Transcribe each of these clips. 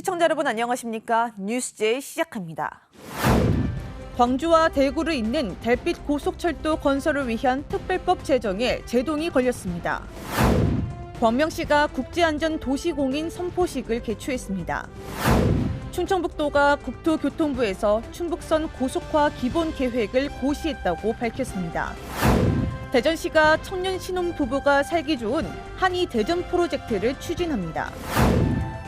시청자 여러분 안녕하십니까? 뉴스제이 시작합니다. 광주와 대구를 잇는 달빛 고속철도 건설을 위한 특별법 제정에 제동이 걸렸습니다. 광명시가 국제안전도시공인 선포식을 개최했습니다. 충청북도가 국토교통부에서 충북선 고속화 기본계획을 고시했다고 밝혔습니다. 대전시가 청년 신혼부부가 살기 좋은 한이 대전 프로젝트를 추진합니다.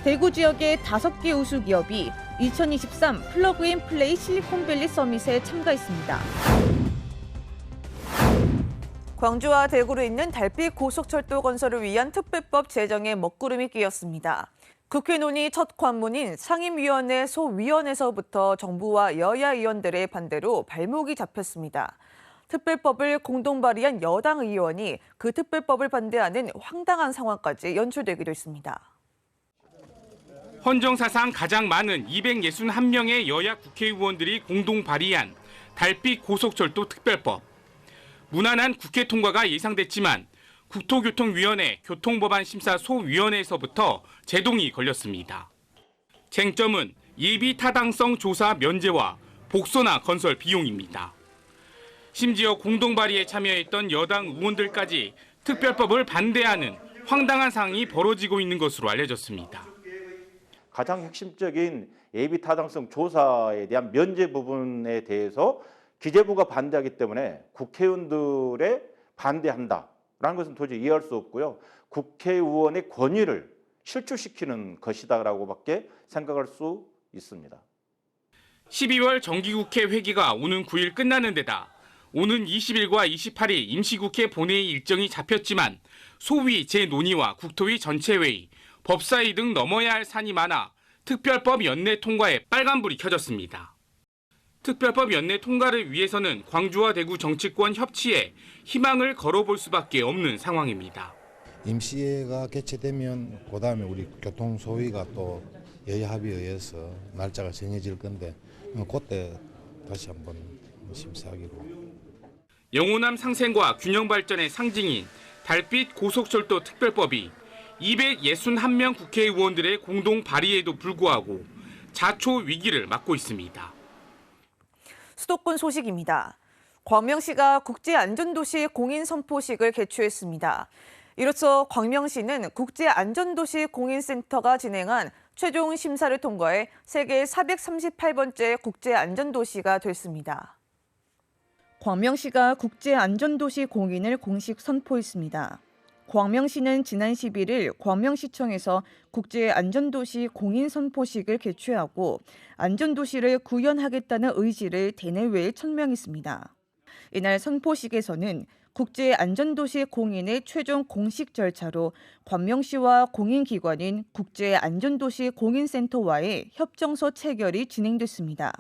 대구 지역의 5개 우수기업이 2023 플러그앤플레이 실리콘밸리 서밋에 참가했습니다. 광주와 대구를 잇는 달빛 고속철도 건설을 위한 특별법 제정에 먹구름이 끼었습니다. 국회 논의 첫 관문인 상임위원회 소위원회에서부터 정부와 여야 의원들의 반대로 발목이 잡혔습니다. 특별법을 공동 발의한 여당 의원이 그 특별법을 반대하는 황당한 상황까지 연출되기도 했습니다. 헌정사상 가장 많은 261명의 여야 국회의원들이 공동 발의한 달빛 고속철도 특별법. 무난한 국회 통과가 예상됐지만 국토교통위원회 교통법안심사소위원회에서부터 제동이 걸렸습니다. 쟁점은 예비 타당성 조사 면제와 복소나 건설 비용입니다. 심지어 공동 발의에 참여했던 여당 의원들까지 특별법을 반대하는 황당한 상황이 벌어지고 있는 것으로 알려졌습니다. 가장 핵심적인 예비 타당성 조사에 대한 면제 부분에 대해서 기재부가 반대하기 때문에 국회의원들의 반대한다라는 것은 도저히 이해할 수 없고요. 국회의원의 권위를 실추시키는 것이다라고밖에 생각할 수 있습니다. 12월 정기국회 회기가 오는 9일 끝나는 데다 오는 20일과 28일 임시국회 본회의 일정이 잡혔지만 소위 재논의와 국토위 전체회의, 법사위 등 넘어야 할 산이 많아 특별법 연내 통과에 빨간불이 켜졌습니다. 특별법 연내 통과를 위해서는 광주와 대구 정치권 협치에 희망을 걸어볼 수밖에 없는 상황입니다. 임시회가 개최되면 그다음에 우리 교통소위가 또 여야 합의에 의해서 날짜가 정해질 건데 그때 다시 한번 심사하기로. 영호남 상생과 균형 발전의 상징인 달빛 고속철도 특별법이 261명 국회의원들의 공동 발의에도 불구하고 자초 위기를 맞고 있습니다. 수도권 소식입니다. 광명시가 국제안전도시 공인선포식을 개최했습니다. 이로써 광명시는 국제안전도시 공인센터가 진행한 최종 심사를 통과해 세계 438번째 국제안전도시가 됐습니다. 광명시가 국제안전도시 공인을 공식 선포했습니다. 광명시는 지난 11일 광명시청에서 국제안전도시 공인선포식을 개최하고 안전도시를 구현하겠다는 의지를 대내외에 천명했습니다. 이날 선포식에서는 국제안전도시 공인의 최종 공식 절차로 광명시와 공인기관인 국제안전도시 공인센터와의 협정서 체결이 진행됐습니다.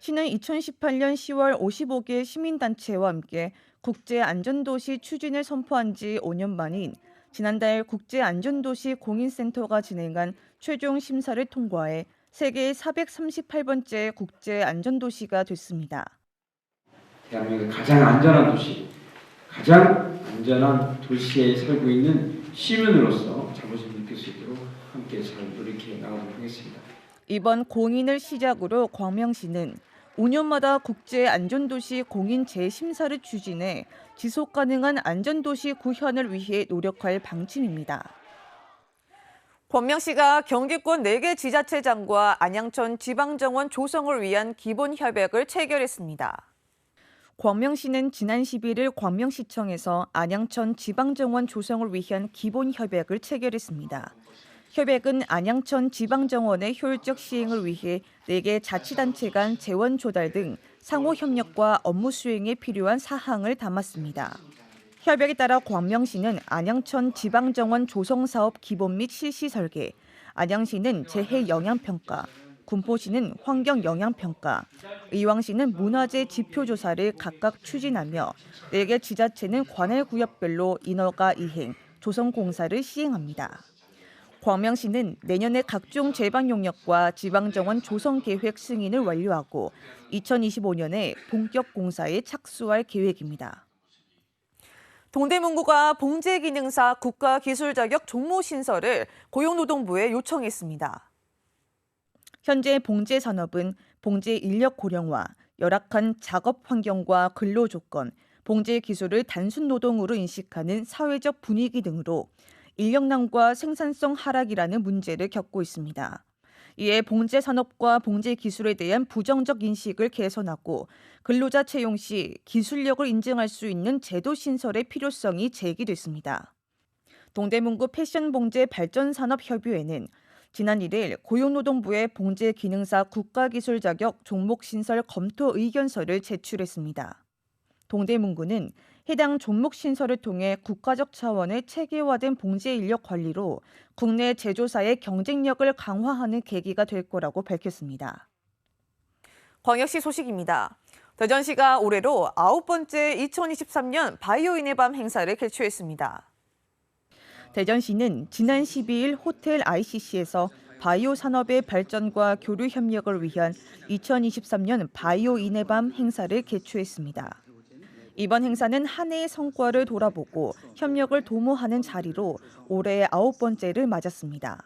시는 2018년 10월 55개 시민단체와 함께 국제안전도시 추진을 선포한 지 5년 만인 지난달 국제안전도시 공인센터가 진행한 최종 심사를 통과해 세계 438번째 국제안전도시가 됐습니다. 대한민국의 가장 안전한 도시, 가장 안전한 도시에 살고 있는 시민으로서 자부심을 느낄 수 있도록 함께 잘 노력해 나가도록 하겠습니다. 이번 공인을 시작으로 광명시는 5년마다 국제안전도시 공인 재심사를 추진해 지속가능한 안전도시 구현을 위해 노력할 방침입니다. 광명시가 경기권 4개 지자체장과 안양천 지방정원 조성을 위한 기본협약을 체결했습니다. 광명시는 지난 11일 광명시청에서 안양천 지방정원 조성을 위한 기본협약을 체결했습니다. 협약은 안양천 지방정원의 효율적 시행을 위해 4개 자치단체 간 재원 조달 등 상호 협력과 업무 수행에 필요한 사항을 담았습니다. 협약에 따라 광명시는 안양천 지방정원 조성사업 기본 및 실시 설계, 안양시는 재해 영향평가, 군포시는 환경 영향평가, 의왕시는 문화재 지표 조사를 각각 추진하며 4개 지자체는 관할 구역별로 인허가 이행, 조성 공사를 시행합니다. 광명시는 내년에 각종 제방 용역과 지방정원 조성 계획 승인을 완료하고 2025년에 본격 공사에 착수할 계획입니다. 동대문구가 봉제기능사 국가기술자격 종모 신설을 고용노동부에 요청했습니다. 현재 봉제 산업은 봉제 인력 고령화, 열악한 작업 환경과 근로 조건, 봉제 기술을 단순 노동으로 인식하는 사회적 분위기 등으로 인력난과 생산성 하락이라는 문제를 겪고 있습니다. 이에 봉제 산업과 봉제 기술에 대한 부정적 인식을 개선하고 근로자 채용 시 기술력을 인증할 수 있는 제도 신설의 필요성이 제기됐습니다. 동대문구 패션봉제 발전산업협의회는 지난 1일 고용노동부에 봉제 기능사 국가기술 자격 종목 신설 검토 의견서를 제출했습니다. 동대문구는 해당 종목 신설을 통해 국가적 차원의 체계화된 봉제 인력 관리로 국내 제조사의 경쟁력을 강화하는 계기가 될 거라고 밝혔습니다. 광역시 소식입니다. 대전시가 올해로 9번째 2023년 바이오인의 밤 행사를 개최했습니다. 대전시는 지난 12일 호텔 ICC에서 바이오 산업의 발전과 교류 협력을 위한 2023년 바이오인의 밤 행사를 개최했습니다. 이번 행사는 한 해의 성과를 돌아보고 협력을 도모하는 자리로 올해 9번째를 맞았습니다.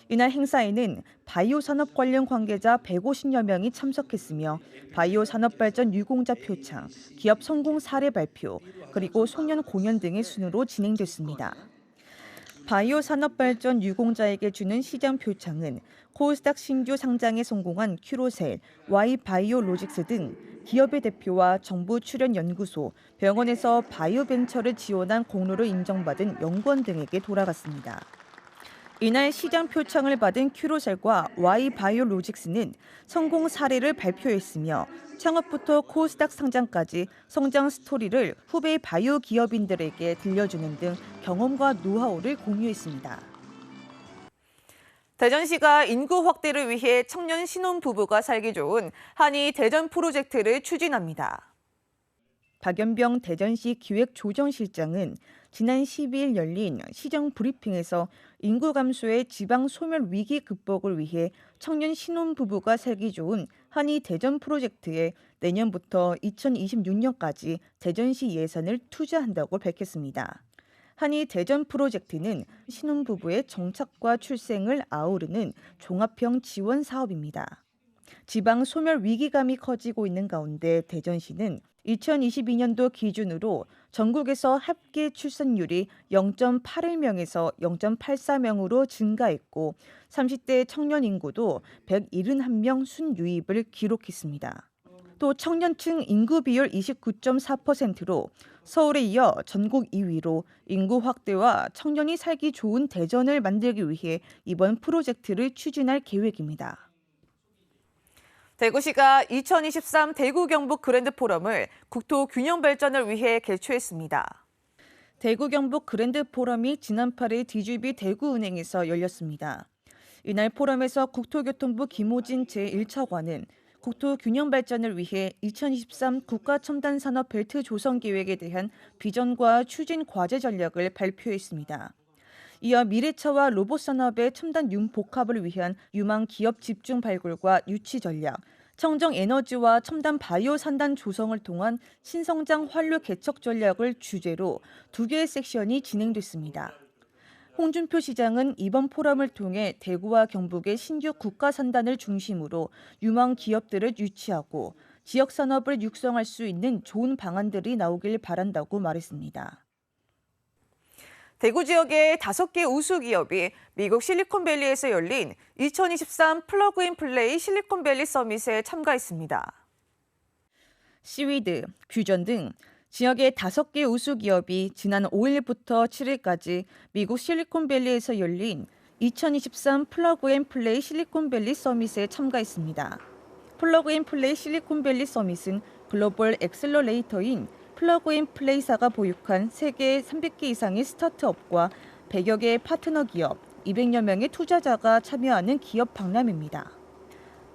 이날 행사에는 바이오 산업 관련 관계자 150여 명이 참석했으며 바이오 산업 발전 유공자 표창, 기업 성공 사례 발표, 그리고 송년 공연 등의 순으로 진행됐습니다. 바이오 산업 발전 유공자에게 주는 시장 표창은 코스닥 신규 상장에 성공한 큐로셀, Y바이오로직스 등 기업의 대표와 정부 출연 연구소, 병원에서 바이오 벤처를 지원한 공로를 인정받은 연구원 등에게 돌아갔습니다. 이날 시장 표창을 받은 큐로셀과 Y바이오로직스는 성공 사례를 발표했으며 창업부터 코스닥 상장까지 성장 스토리를 후배 바이오 기업인들에게 들려주는 등 경험과 노하우를 공유했습니다. 대전시가 인구 확대를 위해 청년 신혼부부가 살기 좋은 한이 대전 프로젝트를 추진합니다. 박연병 대전시 기획조정실장은 지난 12일 열린 시정 브리핑에서 인구 감소의 지방 소멸 위기 극복을 위해 청년 신혼부부가 살기 좋은 한이 대전 프로젝트에 내년부터 2026년까지 대전시 예산을 투자한다고 밝혔습니다. 한이 대전 프로젝트는 신혼부부의 정착과 출생을 아우르는 종합형 지원 사업입니다. 지방 소멸 위기감이 커지고 있는 가운데 대전시는 2022년도 기준으로 전국에서 합계 출산율이 0.81명에서 0.84명으로 증가했고 30대 청년 인구도 171명 순유입을 기록했습니다. 또 청년층 인구 비율 29.4%로 서울에 이어 전국 2위로 인구 확대와 청년이 살기 좋은 대전을 만들기 위해 이번 프로젝트를 추진할 계획입니다. 대구시가 2023 대구 경북 그랜드 포럼을 국토 균형 발전을 위해 개최했습니다. 대구 경북 그랜드 포럼이 지난 8일 DGB 대구은행에서 열렸습니다. 이날 포럼에서 국토교통부 김호진 제1차관은 국토 균형 발전을 위해 2023 국가 첨단 산업 벨트 조성 계획에 대한 비전과 추진 과제 전략을 발표했습니다. 이어 미래차와 로봇 산업의 첨단 융복합을 위한 유망 기업 집중 발굴과 유치 전략, 청정 에너지와 첨단 바이오 산단 조성을 통한 신성장 활류 개척 전략을 주제로 2개의 섹션이 진행됐습니다. 홍준표 시장은 이번 포럼을 통해 대구와 경북의 신규 국가 산단을 중심으로 유망 기업들을 유치하고 지역 산업을 육성할 수 있는 좋은 방안들이 나오길 바란다고 말했습니다. 대구 지역의 5개 우수 기업이 미국 실리콘밸리에서 열린 2023 플러그앤플레이 실리콘밸리 서밋에 참가했습니다. 시위드, 퓨전 등 지역의 5개 우수 기업이 지난 5일부터 7일까지 미국 실리콘밸리에서 열린 2023 플러그앤플레이 실리콘밸리 서밋에 참가했습니다. 플러그앤플레이 실리콘밸리 서밋은 글로벌 엑셀러레이터인 플러그앤플레이사가 보유한 세계 300개 이상의 스타트업과 100여 개의 파트너 기업, 200여 명의 투자자가 참여하는 기업 박람회입니다.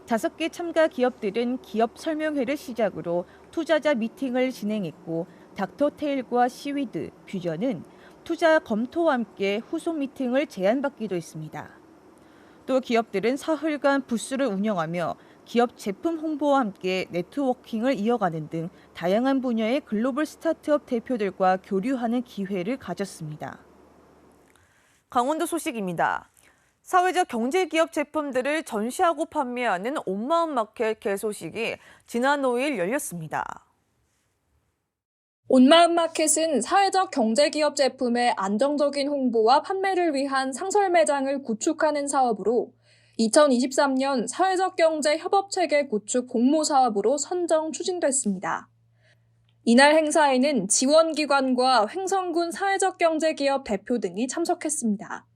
5개 참가 기업들은 기업 설명회를 시작으로 투자자 미팅을 진행했고 닥터테일과 시위드, 퓨전은 투자 검토와 함께 후속 미팅을 제안받기도 했습니다. 또 기업들은 사흘간 부스를 운영하며 기업 제품 홍보와 함께 네트워킹을 이어가는 등 다양한 분야의 글로벌 스타트업 대표들과 교류하는 기회를 가졌습니다. 강원도 소식입니다. 사회적 경제기업 제품들을 전시하고 판매하는 온마음 마켓 개소식이 지난 5일 열렸습니다. 온마음 마켓은 사회적 경제기업 제품의 안정적인 홍보와 판매를 위한 상설 매장을 구축하는 사업으로 2023년 사회적 경제 협업체계 구축 공모 사업으로 선정 추진됐습니다. 이날 행사에는 지원기관과 횡성군 사회적 경제기업 대표 등이 참석했습니다.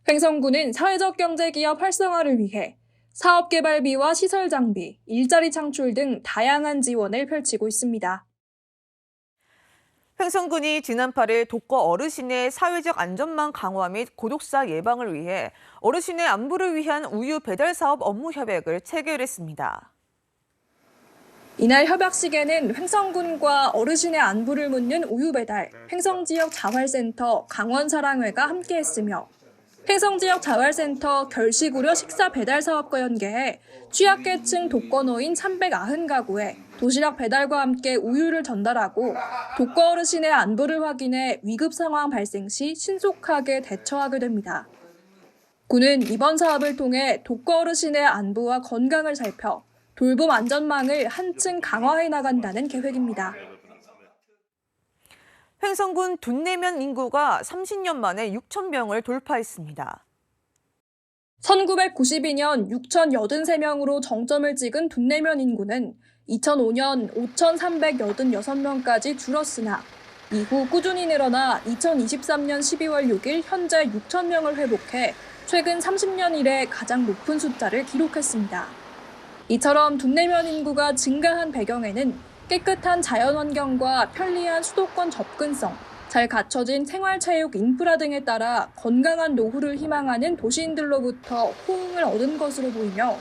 횡성군은 사회적 경제기업 활성화를 위해 사업 개발비와 시설 장비, 일자리 창출 등 다양한 지원을 펼치고 있습니다. 횡성군이 지난 8일 독거 어르신의 사회적 안전망 강화 및 고독사 예방을 위해 어르신의 안부를 위한 우유 배달 사업 업무 협약을 체결했습니다. 이날 협약식에는 횡성군과 어르신의 안부를 묻는 우유 배달, 횡성지역 자활센터, 강원사랑회가 함께했으며 횡성지역 자활센터 결식우려 식사 배달 사업과 연계해 취약계층 독거노인 390가구에 도시락 배달과 함께 우유를 전달하고 독거 어르신의 안부를 확인해 위급 상황 발생 시 신속하게 대처하게 됩니다. 군은 이번 사업을 통해 독거 어르신의 안부와 건강을 살펴 돌봄 안전망을 한층 강화해 나간다는 계획입니다. 횡성군 둔내면 인구가 30년 만에 6,000명을 돌파했습니다. 1992년 6,083명으로 정점을 찍은 둔내면 인구는 2005년 5,386명까지 줄었으나 이후 꾸준히 늘어나 2023년 12월 6일 현재 6,000명을 회복해 최근 30년 이래 가장 높은 숫자를 기록했습니다. 이처럼 둔내면 인구가 증가한 배경에는 깨끗한 자연환경과 편리한 수도권 접근성, 잘 갖춰진 생활체육 인프라 등에 따라 건강한 노후를 희망하는 도시인들로부터 호응을 얻은 것으로 보이며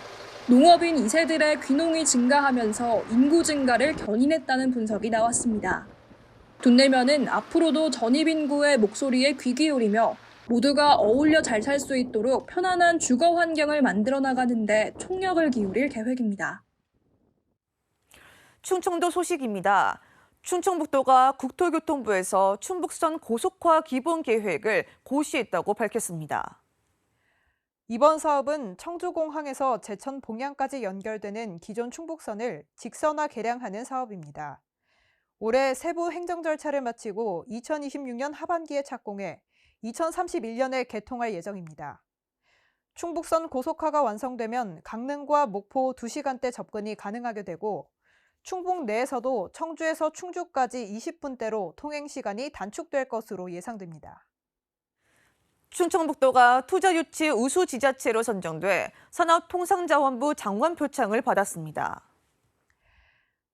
농업인 2세들의 귀농이 증가하면서 인구 증가를 견인했다는 분석이 나왔습니다. 둔내면은 앞으로도 전입 인구의 목소리에 귀 기울이며 모두가 어울려 잘 살 수 있도록 편안한 주거 환경을 만들어 나가는 데 총력을 기울일 계획입니다. 충청도 소식입니다. 충청북도가 국토교통부에서 충북선 고속화 기본 계획을 고시했다고 밝혔습니다. 이번 사업은 청주공항에서 제천 봉양까지 연결되는 기존 충북선을 직선화 개량하는 사업입니다. 올해 세부 행정 절차를 마치고 2026년 하반기에 착공해 2031년에 개통할 예정입니다. 충북선 고속화가 완성되면 강릉과 목포 2시간대 접근이 가능하게 되고 충북 내에서도 청주에서 충주까지 20분대로 통행 시간이 단축될 것으로 예상됩니다. 충청북도가 투자유치 우수지자체로 선정돼 산업통상자원부 장관 표창을 받았습니다.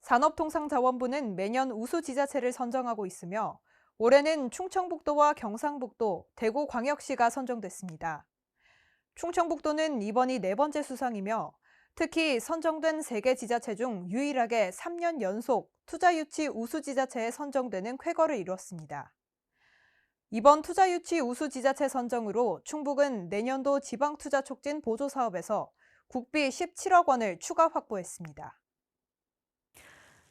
산업통상자원부는 매년 우수지자체를 선정하고 있으며 올해는 충청북도와 경상북도, 대구광역시가 선정됐습니다. 충청북도는 이번이 4번째 수상이며 특히 선정된 3개 지자체 중 유일하게 3년 연속 투자유치 우수지자체에 선정되는 쾌거를 이뤘습니다. 이번 투자유치 우수지자체 선정으로 충북은 내년도 지방투자 촉진 보조사업에서 국비 17억 원을 추가 확보했습니다.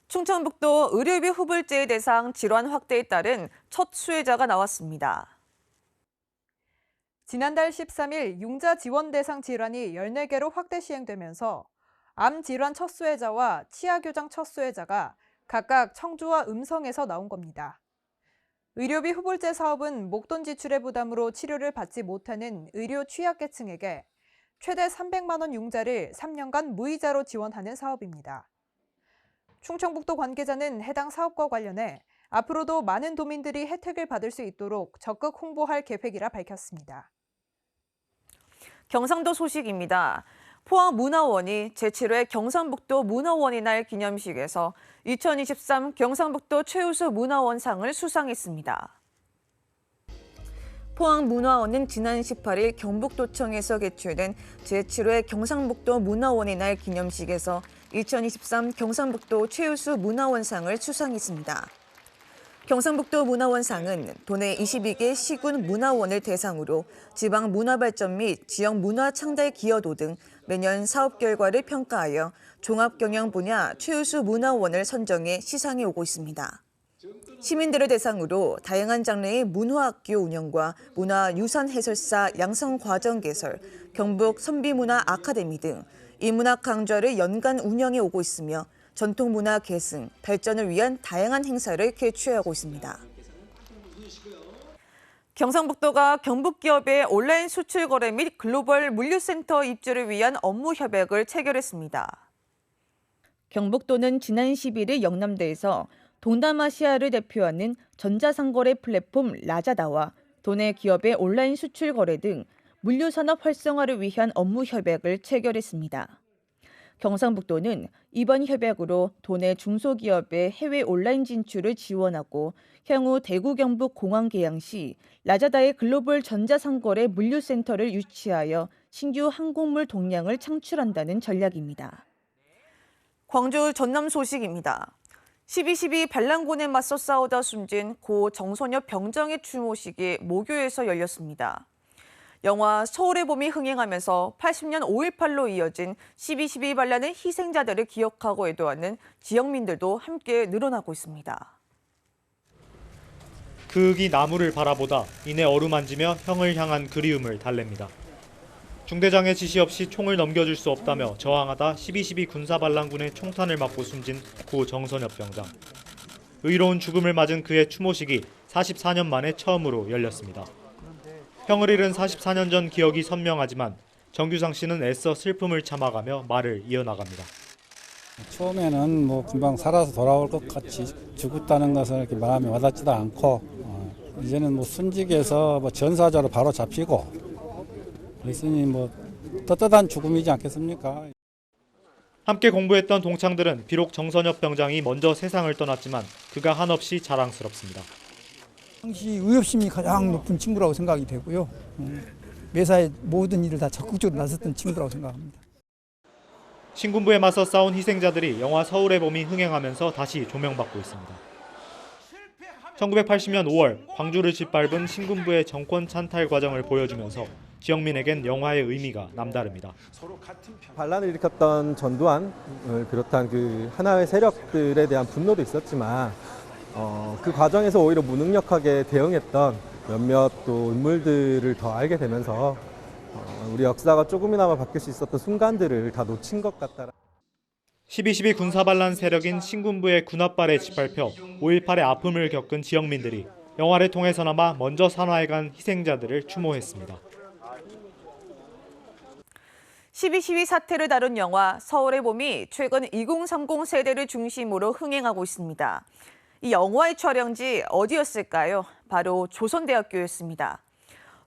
충청북도 의료비 후불제 대상 질환 확대에 따른 첫 수혜자가 나왔습니다. 지난달 13일 융자 지원 대상 질환이 14개로 확대 시행되면서 암 질환 첫 수혜자와 치아교정 첫 수혜자가 각각 청주와 음성에서 나온 겁니다. 의료비 후불제 사업은 목돈 지출의 부담으로 치료를 받지 못하는 의료 취약계층에게 최대 300만 원 융자를 3년간 무이자로 지원하는 사업입니다. 충청북도 관계자는 해당 사업과 관련해 앞으로도 많은 도민들이 혜택을 받을 수 있도록 적극 홍보할 계획이라 밝혔습니다. 경상도 소식입니다. 포항문화원이 제7회 경상북도 문화원의 날 기념식에서 2023 경상북도 최우수 문화원상을 수상했습니다. 포항문화원은 지난 18일 경북도청에서 개최된 제7회 경상북도 문화원의 날 기념식에서 2023 경상북도 최우수 문화원상을 수상했습니다. 경상북도 문화원상은 도내 22개 시군 문화원을 대상으로 지방 문화발전 및 지역 문화 창달 기여도 등 매년 사업 결과를 평가하여 종합경영 분야 최우수 문화원을 선정해 시상해 오고 있습니다. 시민들을 대상으로 다양한 장르의 문화학교 운영과 문화유산 해설사 양성과정 개설, 경북 선비문화 아카데미 등 인문학 강좌를 연간 운영해 오고 있으며 전통문화 계승, 발전을 위한 다양한 행사를 개최하고 있습니다. 경상북도가 경북기업의 온라인 수출 거래 및 글로벌 물류센터 입주를 위한 업무 협약을 체결했습니다. 경북도는 지난 11일 영남대에서 동남아시아를 대표하는 전자상거래 플랫폼 라자다와 도내 기업의 온라인 수출 거래 등 물류산업 활성화를 위한 업무 협약을 체결했습니다. 경상북도는 이번 협약으로 도내 중소기업의 해외 온라인 진출을 지원하고 향후 대구 경북 공항 개항 시 라자다의 글로벌 전자상거래 물류센터를 유치하여 신규 항공물 동량을 창출한다는 전략입니다. 광주 전남 소식입니다. 12.12 반란군에 맞서 싸우다 숨진 고 정선엽 병장의 추모식이 모교에서 열렸습니다. 영화 서울의 봄이 흥행하면서 80년 5.18로 이어진 12.12 반란의 희생자들을 기억하고 애도하는 지역민들도 함께 늘어나고 있습니다. 그윽이 나무를 바라보다 이내 어루만지며 형을 향한 그리움을 달랩니다. 중대장의 지시 없이 총을 넘겨줄 수 없다며 저항하다 12.12 군사반란군의 총탄을 맞고 숨진 고 정선엽 병장. 의로운 죽음을 맞은 그의 추모식이 44년 만에 처음으로 열렸습니다. 형을 잃은 44년 전 기억이 선명하지만 정규상 씨는 애써 슬픔을 참아가며 말을 이어나갑니다. 처음에는 뭐 금방 살아서 돌아올 것 같이 죽었다는 것은 이렇게 마음에 와닿지도 않고 이제는 뭐 순직에서 뭐 전사자로 바로 잡히고 그랬으니 뭐 떳떳한 죽음이지 않겠습니까? 함께 공부했던 동창들은 비록 정선엽 병장이 먼저 세상을 떠났지만 그가 한없이 자랑스럽습니다. 당시 의협심이 가장 높은 친구라고 생각이 되고요. 매사에 모든 일을 다 적극적으로 나섰던 친구라고 생각합니다. 신군부에 맞서 싸운 희생자들이 영화 서울의 봄이 흥행하면서 다시 조명받고 있습니다. 1980년 5월 광주를 짓밟은 신군부의 정권 찬탈 과정을 보여주면서 지역민에겐 영화의 의미가 남다릅니다. 반란을 일으켰던 전두환을 비롯한 그 하나의 세력들에 대한 분노도 있었지만 그 과정에서 오히려 무능력하게 대응했던 몇몇 또 인물들을 더 알게 되면서 우리 역사가 조금이나마 바뀔 수 있었던 순간들을 다 놓친 것 같다. 12.12 군사반란 세력인 신군부의 군합발에 짓밟혀 5.18의 아픔을 겪은 지역민들이 영화를 통해서나마 먼저 산화해간 희생자들을 추모했습니다. 12.12 사태를 다룬 영화 서울의 봄이 최근 2030 세대를 중심으로 흥행하고 있습니다. 이 영화의 촬영지 어디였을까요? 바로 조선대학교였습니다.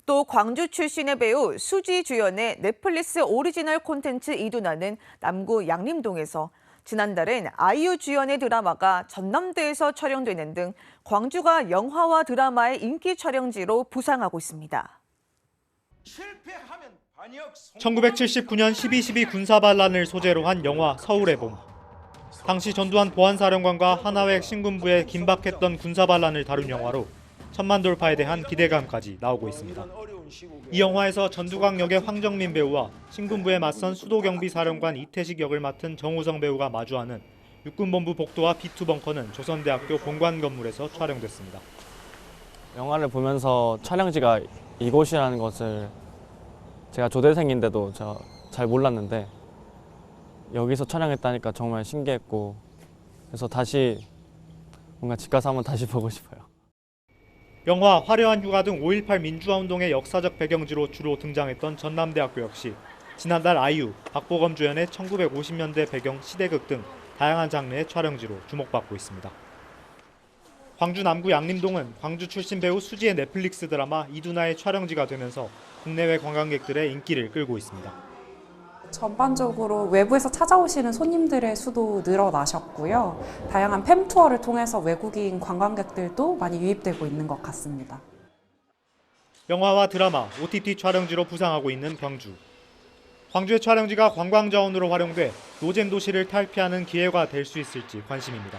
또 광주 출신의 배우 수지 주연의 넷플릭스 오리지널 콘텐츠 이두나는 남구 양림동에서, 지난달엔 아이유 주연의 드라마가 전남대에서 촬영되는 등 광주가 영화와 드라마의 인기 촬영지로 부상하고 있습니다. 1979년 12.12 군사반란을 소재로 한 영화 서울의 봄. 당시 전두환 보안사령관과 하나회 신군부에 긴박했던 군사반란을 다룬 영화로 천만 돌파에 대한 기대감까지 나오고 있습니다. 이 영화에서 전두광 역의 황정민 배우와 신군부에 맞선 수도경비사령관 이태식 역을 맡은 정우성 배우가 마주하는 육군본부 복도와 B2 벙커는 조선대학교 본관 건물에서 촬영됐습니다. 영화를 보면서 촬영지가 이곳이라는 것을 제가 조대생인데도 잘 몰랐는데 여기서 촬영했다니까 정말 신기했고, 그래서 다시 뭔가 집 가서 한번 다시 보고 싶어요. 영화 화려한 휴가 등 5.18 민주화운동의 역사적 배경지로 주로 등장했던 전남대학교 역시 지난달 아이유, 박보검 주연의 1950년대 배경 시대극 등 다양한 장르의 촬영지로 주목받고 있습니다. 광주 남구 양림동은 광주 출신 배우 수지의 넷플릭스 드라마 이두나의 촬영지가 되면서 국내외 관광객들의 인기를 끌고 있습니다. 전반적으로 외부에서 찾아오시는 손님들의 수도 늘어나셨고요. 다양한 팸 투어를 통해서 외국인 관광객들도 많이 유입되고 있는 것 같습니다. 영화와 드라마, OTT 촬영지로 부상하고 있는 광주. 광주의 촬영지가 관광자원으로 활용돼 노잼 도시를 탈피하는 기회가 될 수 있을지 관심입니다.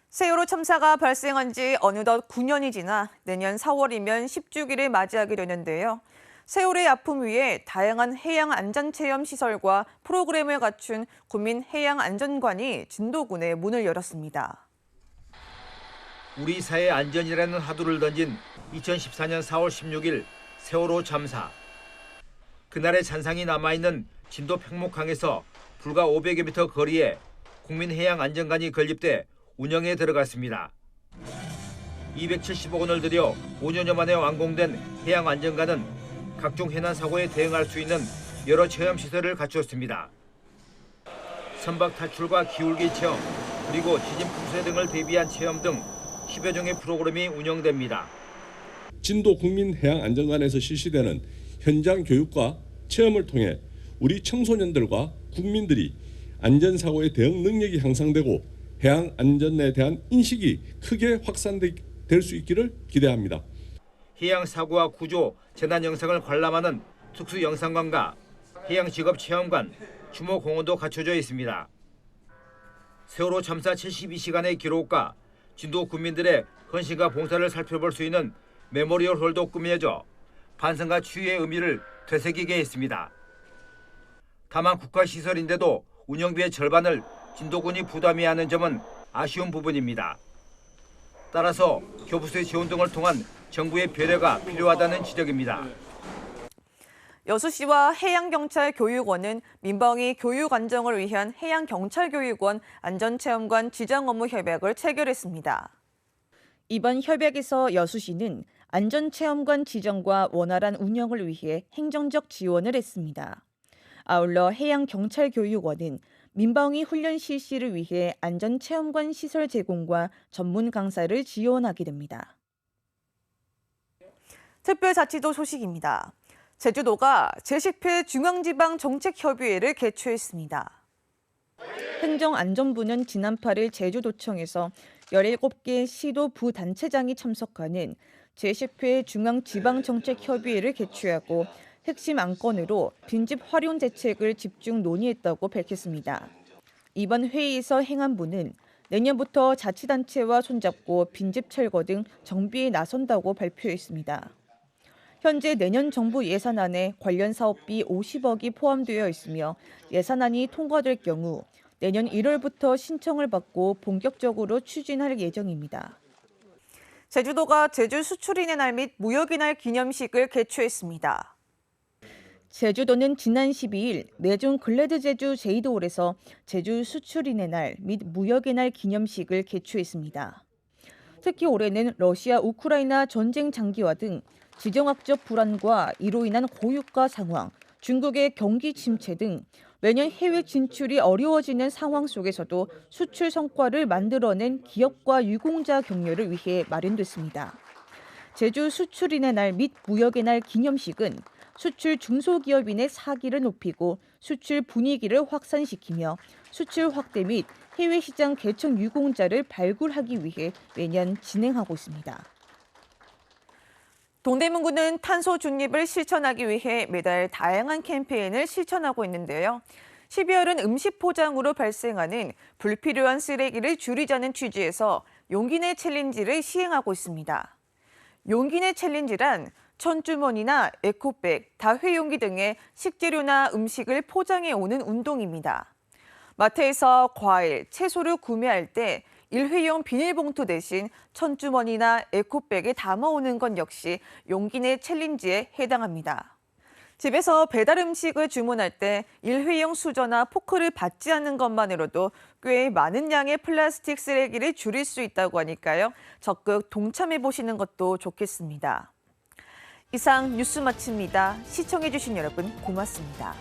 세월호 참사가 발생한 지 어느덧 9년이 지나 내년 4월이면 10주기를 맞이하게 되는데요. 세월의 아픔 위에 다양한 해양안전체험 시설과 프로그램을 갖춘 국민해양안전관이 진도군에 문을 열었습니다. 우리 사회 안전이라는 화두를 던진 2014년 4월 16일 세월호 참사. 그날의 잔상이 남아있는 진도 평목항에서 불과 500여 미터 거리에 국민해양안전관이 건립돼 운영에 들어갔습니다. 270억 원을 들여 5년여 만에 완공된 해양안전관은 각종 해난 사고에 대응할 수 있는 여러 체험시설을 갖추었습니다. 선박 탈출과 기울기 체험, 그리고 지진 풍수해 등을 대비한 체험 등 10여 종의 프로그램이 운영됩니다. 진도 국민해양안전관에서 실시되는 현장 교육과 체험을 통해 우리 청소년들과 국민들이 안전사고에 대응 능력이 향상되고 해양안전에 대한 인식이 크게 확산될 수 있기를 기대합니다. 해양사고와 구조, 재난 영상을 관람하는 특수영상관과 해양직업체험관, 주모공원도 갖춰져 있습니다. 세월호 참사 72시간의 기록과 진도 국민들의 헌신과 봉사를 살펴볼 수 있는 메모리얼 홀도 꾸며져 반성과 추위의 의미를 되새기게 했습니다. 다만 국가시설인데도 운영비의 절반을 진도군이 부담해야 하는 점은 아쉬운 부분입니다. 따라서 교부세 지원 등을 통한 정부의 배려가 필요하다는 지적입니다. 여수시와 해양경찰교육원은 민방위 교육 안정을 위한 해양경찰교육원 안전체험관 지정 업무 협약을 체결했습니다. 이번 협약에서 여수시는 안전체험관 지정과 원활한 운영을 위해 행정적 지원을 했습니다. 아울러 해양경찰교육원은 민방위 훈련 실시를 위해 안전체험관 시설 제공과 전문 강사를 지원하게 됩니다. 특별자치도 소식입니다. 제주도가 제10회 중앙지방정책협의회를 개최했습니다. 행정안전부는 지난 8일 제주도청에서 17개 시도 부단체장이 참석하는 제10회 중앙지방정책협의회를 개최하고 핵심 안건으로 빈집 활용 대책을 집중 논의했다고 밝혔습니다. 이번 회의에서 행안부는 내년부터 자치단체와 손잡고 빈집 철거 등 정비에 나선다고 발표했습니다. 현재 내년 정부 예산안에 관련 사업비 50억이 포함되어 있으며 예산안이 통과될 경우 내년 1월부터 신청을 받고 본격적으로 추진할 예정입니다. 제주도가 제주 수출인의 날 및 무역의 날 기념식을 개최했습니다. 제주도는 지난 12일 매중 글래드 제주 제이도홀에서 제주 수출인의 날 및 무역의 날 기념식을 개최했습니다. 특히 올해는 러시아 우크라이나 전쟁 장기화 등 지정학적 불안과 이로 인한 고유가 상황, 중국의 경기 침체 등 매년 해외 진출이 어려워지는 상황 속에서도 수출 성과를 만들어낸 기업과 유공자 격려를 위해 마련됐습니다. 제주 수출인의 날 및 무역의 날 기념식은 수출 중소기업인의 사기를 높이고 수출 분위기를 확산시키며 수출 확대 및 해외 시장 개척 유공자를 발굴하기 위해 매년 진행하고 있습니다. 동대문구는 탄소 중립을 실천하기 위해 매달 다양한 캠페인을 실천하고 있는데요. 12월은 음식 포장으로 발생하는 불필요한 쓰레기를 줄이자는 취지에서 용기내 챌린지를 시행하고 있습니다. 용기내 챌린지란 천주머니나 에코백, 다회용기 등의 식재료나 음식을 포장해 오는 운동입니다. 마트에서 과일, 채소를 구매할 때 일회용 비닐봉투 대신 천주머니나 에코백에 담아오는 건 역시 용기내 챌린지에 해당합니다. 집에서 배달 음식을 주문할 때 일회용 수저나 포크를 받지 않는 것만으로도 꽤 많은 양의 플라스틱 쓰레기를 줄일 수 있다고 하니까요. 적극 동참해 보시는 것도 좋겠습니다. 이상 뉴스 마칩니다. 시청해주신 여러분 고맙습니다.